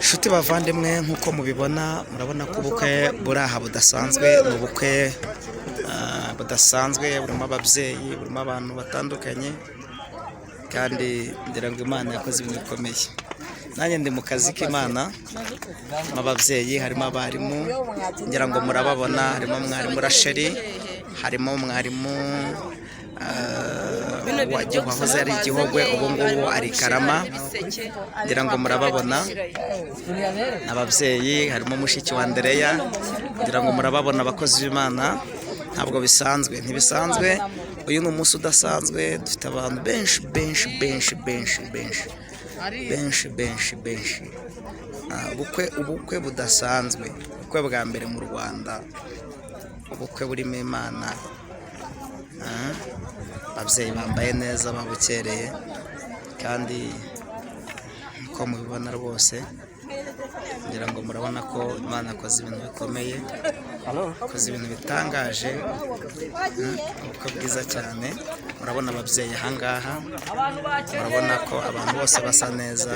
Shuti bavandimwe nk'uko mubibona murabona ko ubukwe buri aha budasanzwe, ni ubukwe budasanzwe burimo ababyeyi, burimo abantu batandukanye, kandi ngira ngo Imana yakoze ibintu bikomeye. Nanjye ndi mu kazi k'Imana, harimo ababyeyi, harimo abarimu, ngira ngo murababona, harimo mwarimu Rasheli, harimo mwarimu wahoze ari Gihogwe, ubu ngubu ari Karama, ngira ngo murababona. Ababyeyi harimo mushiki wa Andereya, ngira ngo murababona. Abakozi b'Imana ntabwo bisanzwe, ntibisanzwe. Uyu ni umunsi udasanzwe, dufite abantu benshi. Ubukwe budasanzwe, ubukwe bwa mbere mu Rwanda, ubukwe burimo Imana. Ababyeyi bambaye neza, babukereye, kandi uko mubibona rwose ngira ngo murabona ko Imana akoze ibintu bikomeye, akoze ibintu bitangaje, ubukwe bwiza cyane. Murabona ababyeyi ahangaha, murabona ko abantu bose basa neza.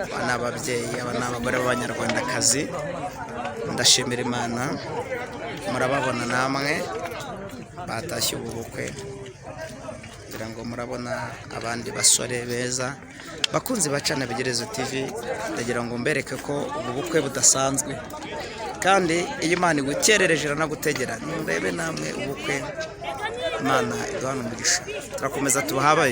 Aba ni ababyeyi, aba ni abagore b'Abanyarwandakazi. Ndashimira Imana, murababona namwe batashye ubu bukwe, kugira ngo murabona abandi basore beza. Bakunzi ba Channel Bigerezo TV, ndagira ngo mbereke ko ubu bukwe budasanzwe, kandi iyo Imana igukerereje iranagutegera. Murebe namwe ubukwe, Imana iduhana umugisha. Turakomeza tubahabaye.